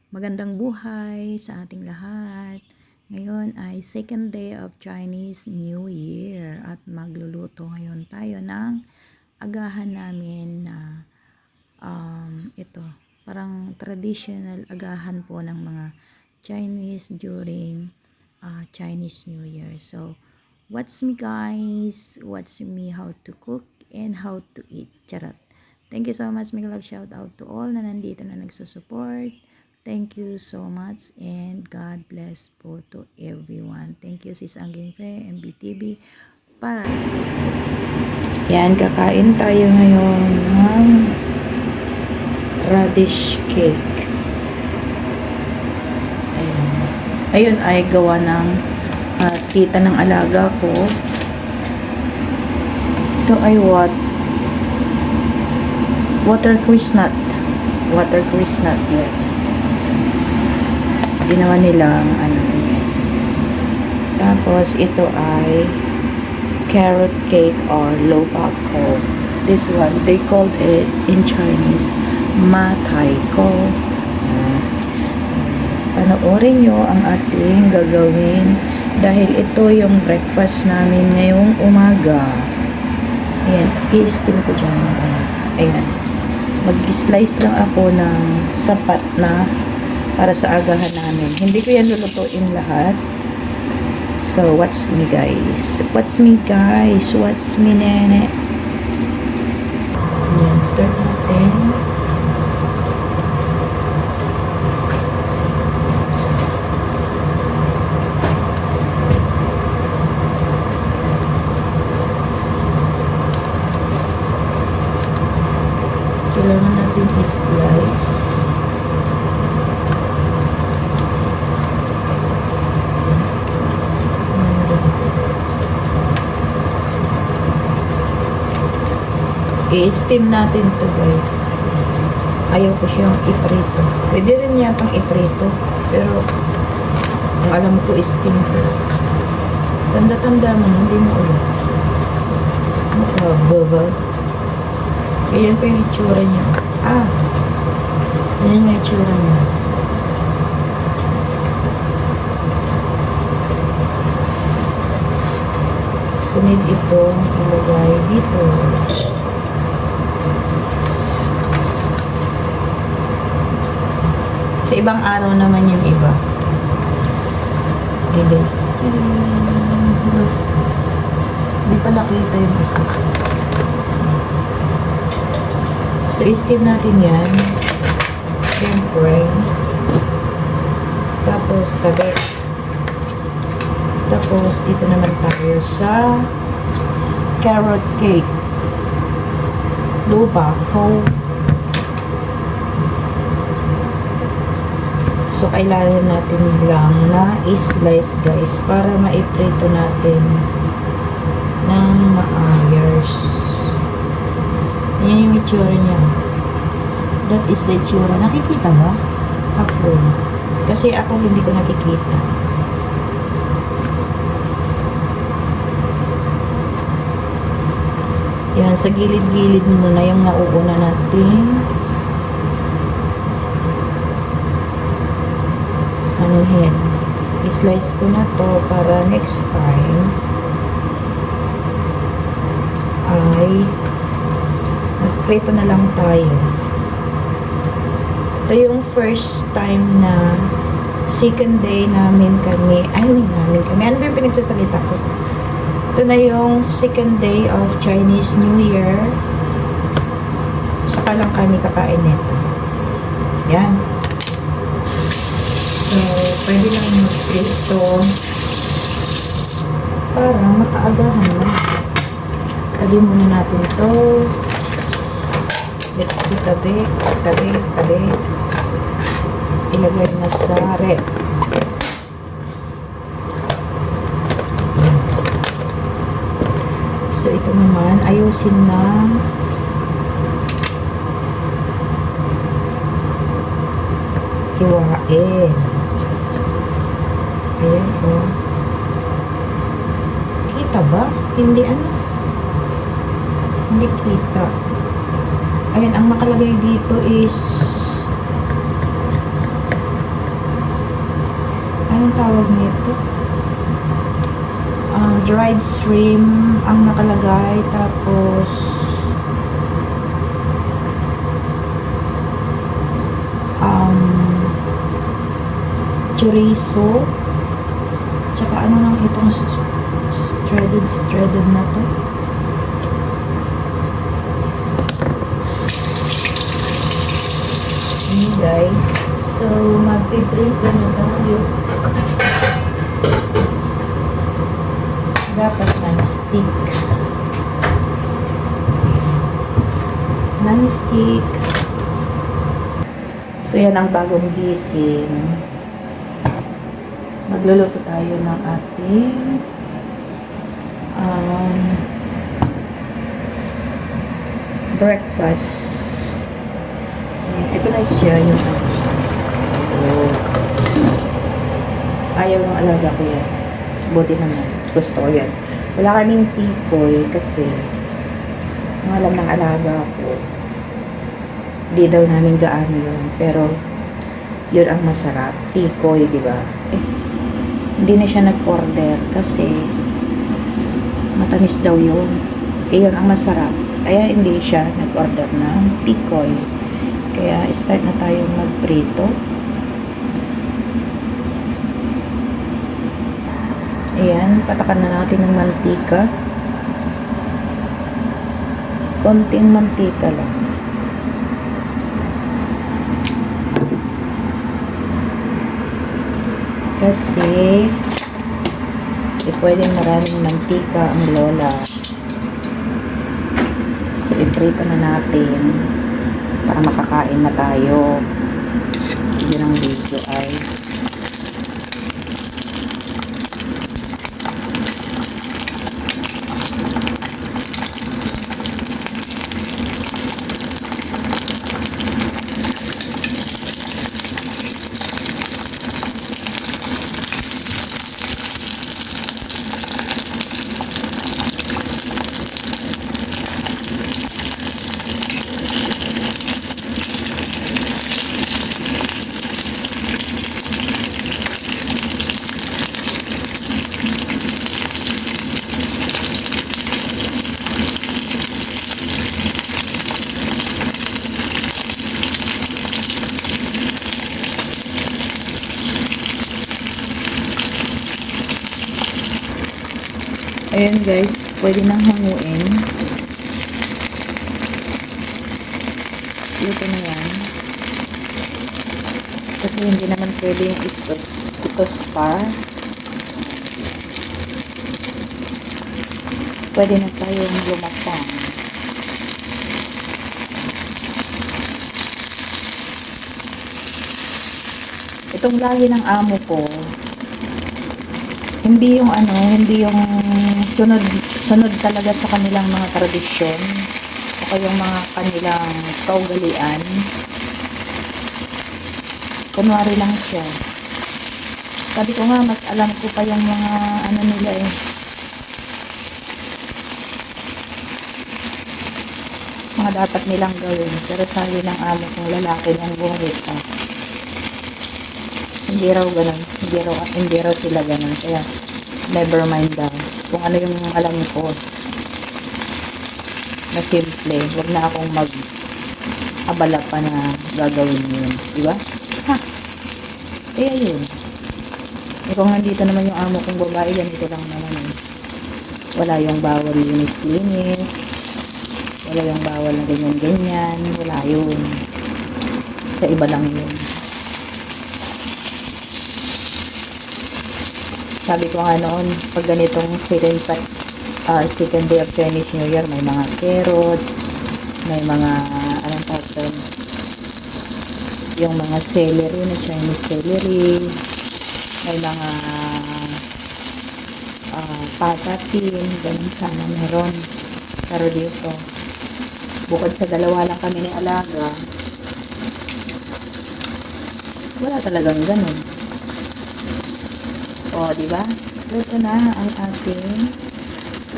Magandang buhay sa ating lahat. Ngayon ay second day of Chinese New Year at magluluto ngayon tayo ng agahan namin na ito, parang traditional agahan po ng mga Chinese during Chinese New Year. So, watch me guys, watch me how to cook and how to eat. Charot. Thank you so much, mga love. Shout out to all na nandito na nagsusupport. Thank you so much and God bless po to everyone. Thank you sis Anging Fe, MBTV para sa yan, kakain tayo ngayon ng radish cake. Ayun. Ayun ay gawa ng tita ng alaga ko. Ito ay water chestnut. Water chestnut yan. Ginawa nilang tapos ito ay carrot cake or loba ko. This one they called it in Chinese ma tai ko. Panoorin nyo ang ating gagawin dahil ito yung breakfast namin ngayong umaga. Ayan, i-steam ko dyan. Ayan, mag-slice lang ako ng sapat na para sa agahan namin. Hindi ko yan lulutuin lahat. So, watch me guys. Watch me guys. Watch me nene. Yan, start natin. Kailangan natin i-slice. I-steam natin to guys. Ayaw ko siyang iprito. Pwede rin yatang iprito. Pero ang alam ko steam to. Tanda-tanda mo, hindi mo ulit. Baba. Ayan pa yung itsura niya. Ayan yung itsura niya. Sunod itong ilagay dito. Sa ibang araw naman yung iba. Okay guys. Hindi pala kita yung isa. So, i-steam natin yan. Siyempre. Tapos, tabi. Tapos, dito naman tayo sa carrot cake. Lupa ko. So, kailangan natin lang na i-slice guys para maiprito natin ng maayos. Yan yung itsura niya. That is the itsura. Nakikita ba? Ako. Kasi ako hindi ko nakikita. Yan, sa gilid-gilid muna yung nauuna natin. Anuhin. I-slice ko na to para next time ay magprito na lang tayo. Ito yung first time na second day namin kami. Ano ba yung pinagsasalita ko? Ito na yung second day of Chinese New Year. Saka lang kami kakain nito. Yan. So, pwede lang mag-prito para makaagahan lang. Tabi muna natin ito. Let's do tabi. Ilagay na sa rep. So, ito naman, ayusin na hiwain. Ayan o. Kita ba? Hindi Hindi kita. Ayan, ang nakalagay dito is Anong tawag nito? Dried shrimp ang nakalagay, tapos chorizo, tsaka ano lang itong shredded na to. Hey guys, so magpiprint na tayo. Dapat non-stick. So yan ang bagong gising. Magluluto tayo ng ating breakfast. Ito na siya yung ayaw ng alaga ko yan. Buti naman. Gusto ko yan. Wala kaming tikoy kasi ang alam ng alaga ko di daw namin gaano yun. Pero yun ang masarap. Tikoy, di ba? Hindi na siya nag-order kasi matamis daw yun. Yun ang masarap. Kaya hindi siya nag-order ng tikoy. Kaya start na tayo magprito. Ayan, patakan na natin ng mantika. Konting mantika lang. Kasi pwedeng maraming mantika ang lola. So, iprito na natin para makakain na tayo. Yun ang video ay ayan guys, pwede nang hanguin. Luto na yan. Kasi hindi naman pwede yung ito-spar. Pwede na tayong lumapang. Itong lagi ng amo ko, hindi yung sunod talaga sa kanilang mga tradisyon o kayong mga kanilang kaugalian. Kunwari lang siya. Sabi ko nga, mas alam ko pa yung mga nila mga dapat nilang gawin. Pero sabi ng amo kong lalaki ng buhay pa, hindi raw sila ganun. Kaya never mind daw. Kung ano yung alam ko na simple, wag na akong mag-abala pa na gagawin yun. Diba? Ha? Kaya yun. Kung nandito naman yung amo kong babae, ganito lang naman yun. Wala yung bawal linis-linis. Wala yung bawal na ganyan-ganyan. Wala yun. Sa iba lang yun. Sabi ko nga noon, pag ganitong second day of Chinese New Year, may mga carrots, may mga, anong tawag, yung mga celery na Chinese celery, may mga patatin, ganun sana meron. Pero dito, bukod sa dalawa lang kami ni alaga, wala talagang ganun. O, diba? Luto na ang ating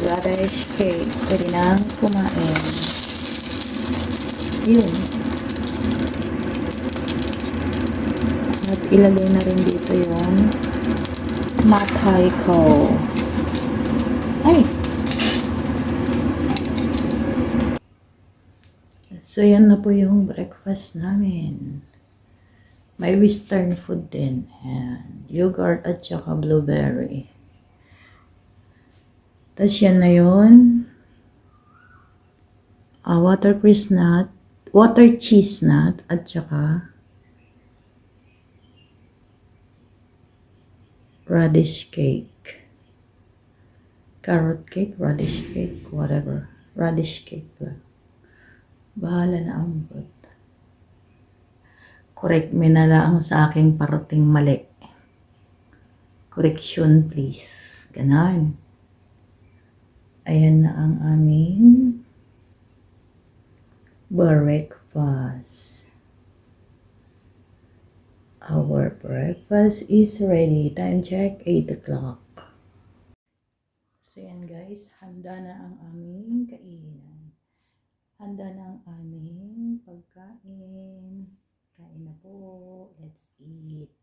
radish cake. Pwede nang kumain. Yun. At ilagay na rin dito yung Matay ko. Ay! So, yan na po yung breakfast namin. May western food din. Ayan. Yogurt at saka blueberry. Tapos yan na yun. Water cheese nut at saka radish cake. Carrot cake, radish cake, whatever. Radish cake lang. Bahala na ang but. Correct me na lang sa aking parating mali. Correction please. Ganon. Ayan na ang aming breakfast. Our breakfast is ready. Time check, 8 o'clock. So yan guys, handa na ang aming kainan. Handa na ang aming pagkain. Kain na po. Let's eat.